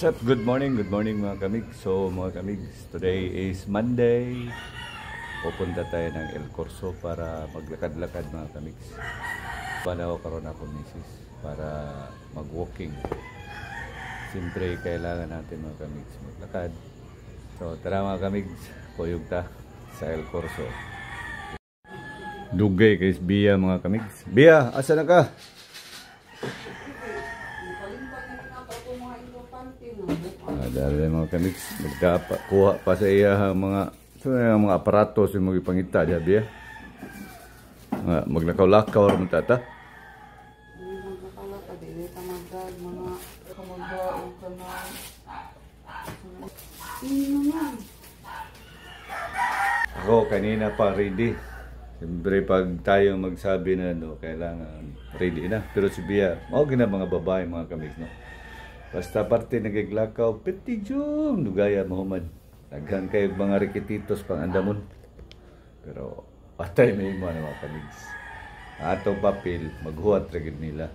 What's up? Good morning mga kamig. So mga kamig, today is Monday. Pupunta tayo ng El Corso para maglakad-lakad mga kamig. Panaw karon ako misis para mag-walking. Siyempre kailangan natin mga kamig maglakad. So tara mga kamig, kuyog ta sa El Corso. Dugay kay Bia mga kamig. Bia, asa na ka? Dahil mga kamiks, kuha pa sa iya mga aparatos yung mga ipangita diya Bia. Maglakaw-lakaw rin tata. Ako kanina pa ready. Siyempre pag tayo magsabi na kailangan ready na. Pero si Bia, okay na mga babae mga kamiks basta parte nagiglakaw, piti jung, dugaya mahuman. Naghan kayo mga rikititos pang andamon. Pero patay may mo na mga kamigs. Atong papel, maghuwat ragid nila.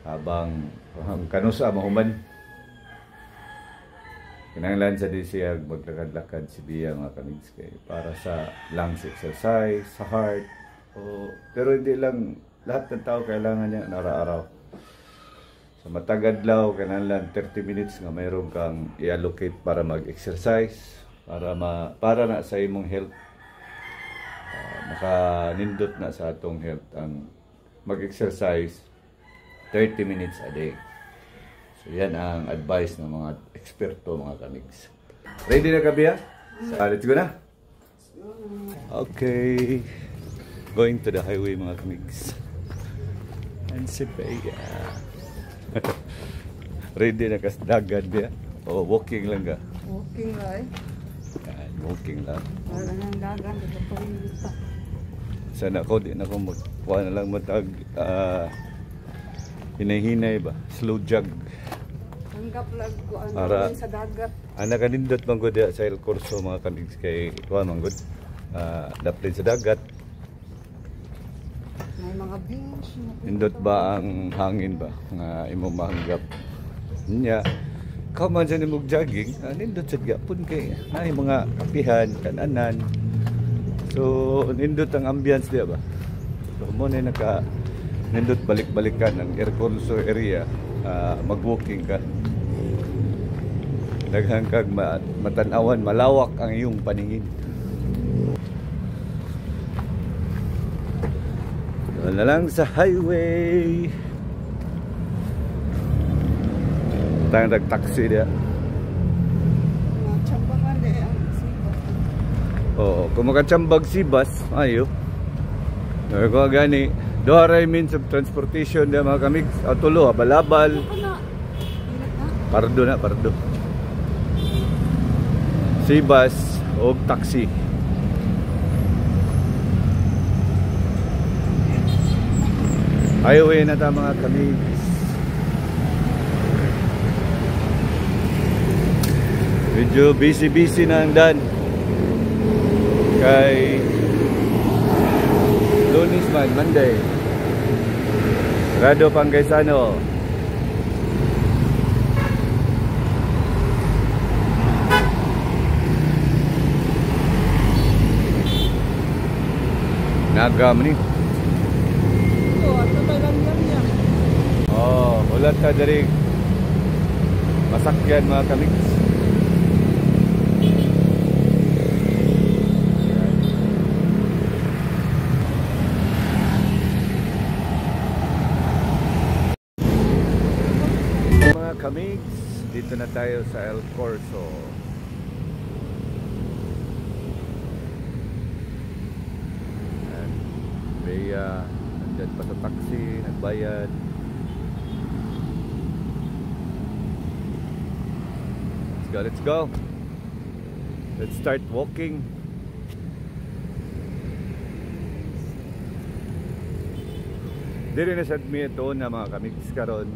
Habang kanusa mahuman. Kinanglan sa di siya maglakad-lakad si Bia mga kamigs kay para sa lungs exercise, sa heart. Pero hindi lang, lahat ng tao kailangan niya araw-araw. Sa matagad law, kailangan 30 minutes nga mayroon kang i-allocate para mag-exercise, para na sa imong health. Makanindot na sa atong health ang mag-exercise 30 minutes a day. So yan ang advice ng mga eksperto mga kamigs. Ready na ka Bia? Let's go na? Okay. Going to the highway mga kamigs. And si Bia. Ready na ka sa dagat Bia? O walking lang ka? Walking lang Yan, walking lang. Wala nang dagat, ito pa rin dito. Sana ako, di na ako magkuha na lang matag hinay-hinay ba? Slow jog. Tanggap lang ko sa dagat. Nakanindot man ko sa El Corso mga kamigs kay ikuha man ko. Daplin sa dagat. May mga beach. Nindot ba ang hangin ba? Nga imong mahanggap. Nya, kauman sa nimog jogging, nindot sa gapon kay ay mga kapihan, kananan. So, nindot ang ambience diya ba? So, mo na nindot balik-balikan ang El Corso area, mag-walking ka. Daghang kag matanawan, malawak ang iyong paningin. Doon na lang sa highway. Tayong nag-taxi diya. Chambangan ang sibas. Oo, kung makachambag sibas, ayo. Kung gani, doharay means of transportation diya mga kamigs. Tulo, balabal. Pardo na, pardo. Sibas o taxi. Highway na ta mga kamigs. Medyo busy na ang dan. Kay Lunes man, Monday. Rado Pangaysano. Nagam ni. Ulat ka dari masakyan mga kamigs. Mga kamigs, dito na tayo sa El Corso. And Bea nandyan pa sa taxi, nagbayad. Let's go. Let's start walking. Diri na sad mi ito na mga kamigs karon.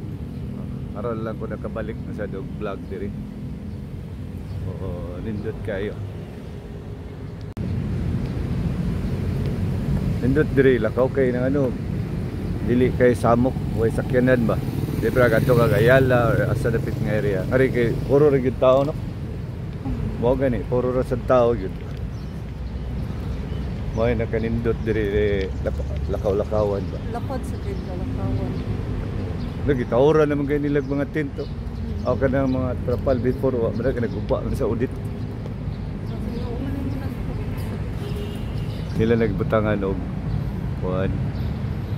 Aron lang ko nakabalik na sa dog vlog diri. Oo, nindot kayo. Nindot diri lakaw kay nang dili kay samok way sakyanan ba. Di ba kanto ka Ayala or asa dapit nga area. Ari kay puro ra gyud tao no. Mo gani puro ra sad tao gyud. Mo na kanindot diri lakaw-lakawan ba. Lapad sa Lakawan. Lagi tawra naman kay nilag mga tinto. O kanang mga trapal before wa man ka naguba sa audit. Nila nagbutangan og kuan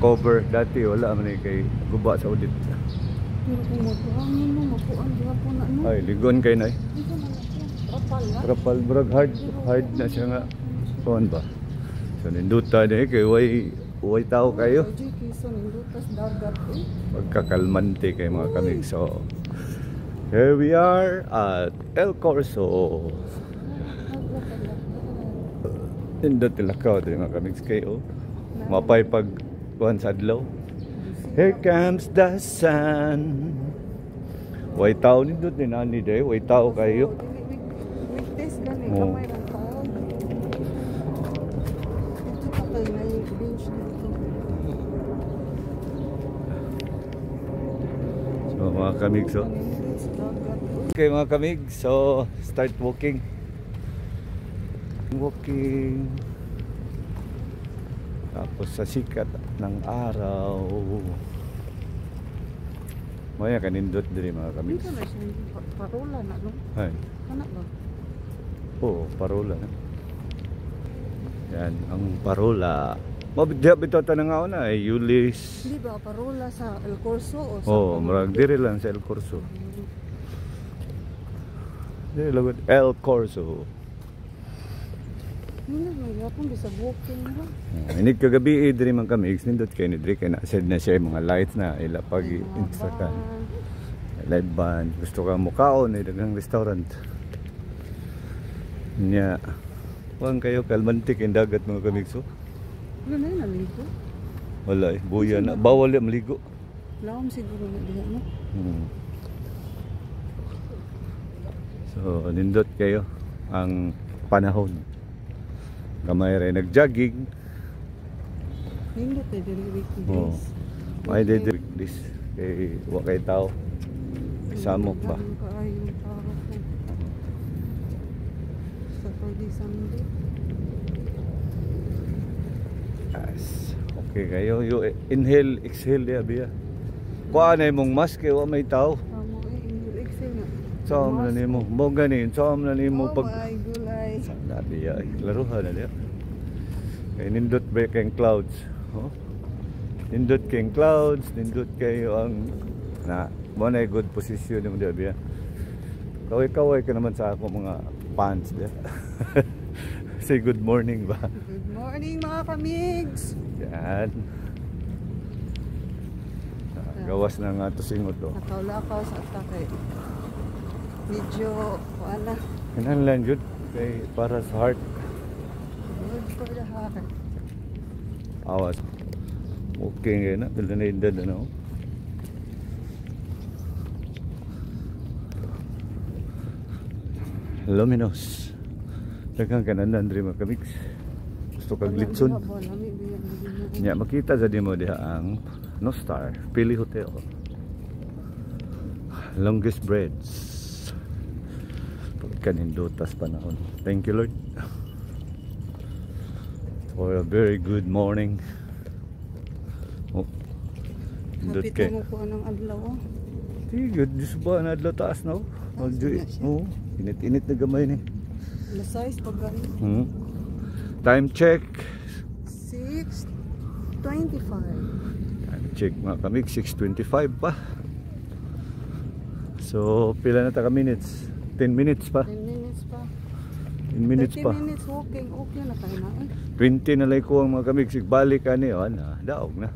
cover dati wala man kay guba sa audit. Pero kung mapuangin mo, mapuang diha po na no. Ay ligon kay nay. Dito na lang. Trapal brag hard na siya nga kuan ba. So ninduta ni kay way tao kayo. Kaysa nindutas dagat eh. Magkakalmante kay mga kamig. So here we are at El Corso. Indot tilakaw diri mga kamig kayo. Mapay pag kuan sa adlaw. Here comes the sun. Way tao nindot ni nani day, way tao kayo. Weekdays gani Oo. kamay ra tao. Dito pa kay may bench dito. So mga kamig so. Nindutas dagat. Okay mga kamig, so start walking. Tapos sa sikat ng araw. Maya kanindot diri mga kamig. Dito na siya parola na no. Ay, Anak ba? oo, parola na. Yan, ang parola. Mabidya bitaw tanang ako na ay Yulis. Hindi ba parola sa El Corso o sa Oo, marag diri lang sa El Corso. Diri lang El Corso. Hindi mo yapon bisa walking ra. Inig kagabi diri man kami nindot kay ni diri kay na sad na siya mga lights na ila pag insta ka. Live band, gusto ka mukaon ay daghang restaurant. Nya. Wang kayo kalmantik ang dagat mga kamigso. Wala na yun naligo. Wala eh, buya na. Bawal yung maligo. Laom siguro na diha no. So, nindot kayo ang panahon. Kamay rin nag-jogging. Hindi tayo dili weekdays. Oo. May didik this kay wa kay tao. Samok ba? Ganun kaayo tao ko. Saturday, Sunday. Yes. Okay kayo. You inhale, exhale dia biya. Kuha na imong mask kay wa may tao. Tamo inhale exhale nga. Saan na nimo? Mo gani, saan na nimo pag Ay gulay. sana biya. Laruhan na dia. Kay nindot ba kayong clouds. Oh? Nindot kayong clouds, nindot kayo ang na mo na good position mo dia biya. Kaway-kaway ka naman sa ako mga pants dia. Say good morning ba? Good morning mga kamigs. Yan. Gawas na nga to singot to. Nakaw-lakaw sa atakay. Medyo kuana. Kinahanglan jud kay para sa heart. Good for the heart. Awas. Okay ngayon na. Dala na indad ano. Luminous. Daghang kananan diri mga kamigs. Gusto kag litson. Nya makita sa dimo diha ang No Star Pili Hotel. Longest breads. Pagkanindutas panahon. Thank you Lord for a very good morning. Oh, Hapit kay. mo po ng adlaw. Tigod, Diyos ba na adlaw taas na? Taas na siya. Oo, init-init na gamay ni. Alas 6 pag Time check. 6:25. Time check mga kami, 6:25 pa. So, pila na ta ka minutes? 10 minutes pa. 10 minutes pa. 10 minutes 30 pa. minutes walking, okay na tayo na eh. 20 na lang ko ang mga kamig. Sigbalik ka niyo, daog na.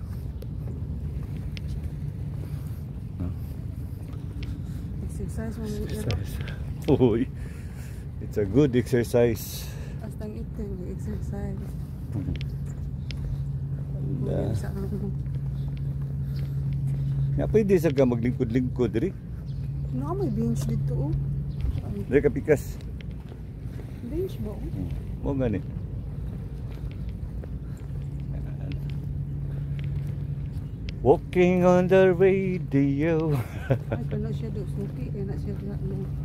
Exercise mo yung iro. Exercise. Uy, it's a good exercise. Astang ito yung exercise. Da. Sa ano. Nga pwede sa ka maglingkod-lingkod rin. No, may bench dito oh. Dari ka pikas. Bench ba oh? Mo gani. Walking on the radio. Ay, kana siya do. Suki, kaya na siya na.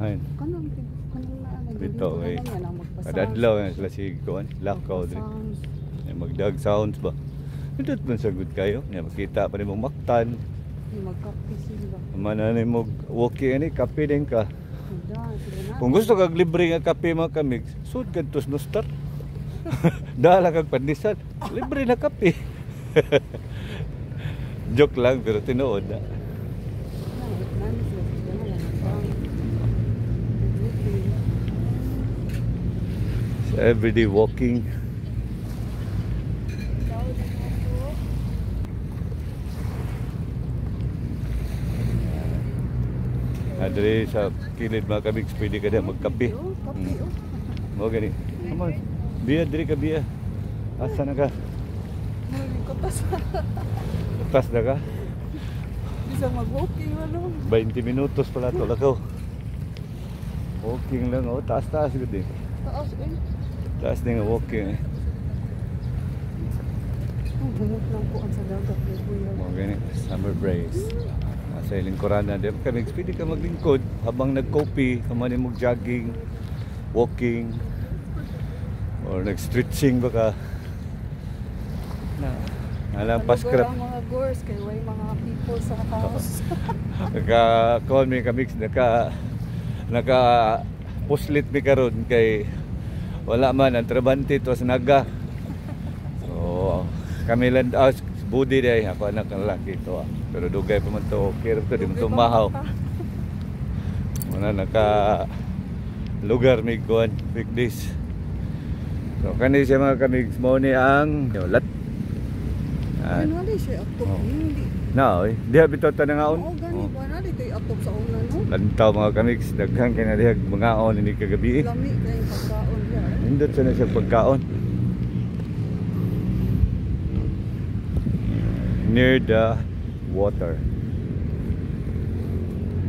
Ayun. Kanang na. Ito, eh. Kadadlaw yan sila si Kuan. Lakaw din. Magdag sounds ba? Ito man sagot kayo. Makita pa rin mong maktan. Magkape sila. Mananay mo walking ani, kape din ka. Sila na. Kung gusto kag libre nga kape mga kamig, sud kadtos no start. Dala kag pandesal, libre na kape. Joke lang pero tinuod na. So everyday walking. Adre sa kilid mga kamig, pwede ka na magkape. Mo gani. Come on. Biya diri ka biya. Asa na ka? Utas na ka? Bisa mag-walking ano? 20 minutos pala to lakaw. Walking lang oh, taas-taas gud eh. Taas eh. Taas din nga walking eh. Humot lang po ang sa dagat ni Kuya. Mo gani, summer breeze. Sa lingkuran na din kami, pwede ka maglingkod habang nag-coffee, kamani mo jogging, walking, or nag-stretching baka. Alam paskrap. Ang mga gores kay way mga people sa house. Naka-call me kami, naka puslit mi karon kay wala man ang trabante to sa naga. So kami land out budi day ako anak ng lalaki to. Pero dugay pa man to, okay ra to di man to mahaw. Wala naka lugar mi kuan weekdays. So kani siya mga kamig mo ni ang lat. Ano na siya atop hindi. Na oy, diha bitaw ta nangaon. Oo gani ba na dito atop sa una no. Lantaw mga kamig daghan kay na diha mangaon ini kagabi. Lami kay pagkaon diha. Indot sa na siya pagkaon. Near the water.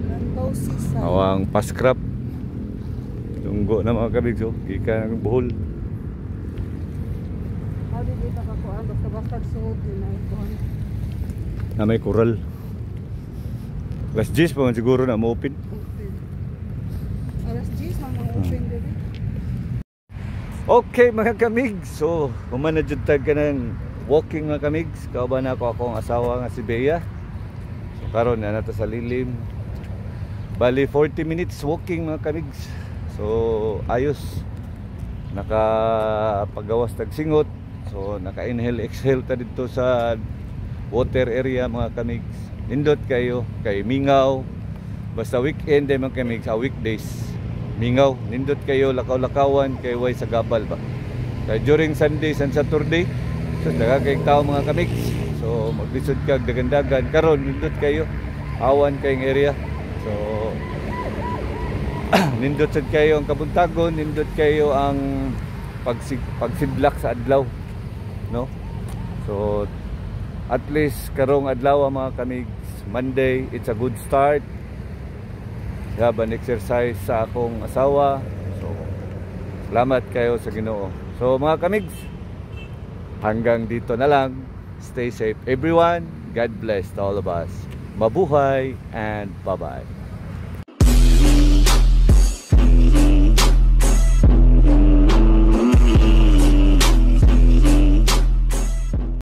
Lantaw sisa. Awang paskrap. Tunggo na mga kabig so, gika ng buhol. Abi dito ka kuan basta suod din ay kuan. Na may coral. Alas 10 pa man siguro na ma-open. Alas 10 ang open dito. Okay mga kamig, so kumanadjud tag ka ng walking mga kamig. Kauban ako akong asawa nga si Bea. So karon na nato sa lilim. Bali 40 minutes walking mga kamig. So ayos. Nakapagawas tag singot. So naka-inhale exhale ta dito sa water area mga kamig. Nindot kayo kay mingaw. Basta weekend ay mga kamig sa weekdays. Mingaw, nindot kayo lakaw-lakawan kay way sa gabal ba. Kay during Sundays and Saturday, so kay tao mga kamig. So maglisod kag dagandagan karon nindot kayo awan kayong area. So nindot sad kayo ang kabuntagon, nindot kayo ang pagsidlak sa adlaw, no? So at least karong adlaw mga kamig, Monday, it's a good start. Yaban exercise sa akong asawa. So salamat kayo sa Ginoo. So mga kamigs, hanggang dito na lang. Stay safe everyone. God bless to all of us. Mabuhay and bye-bye.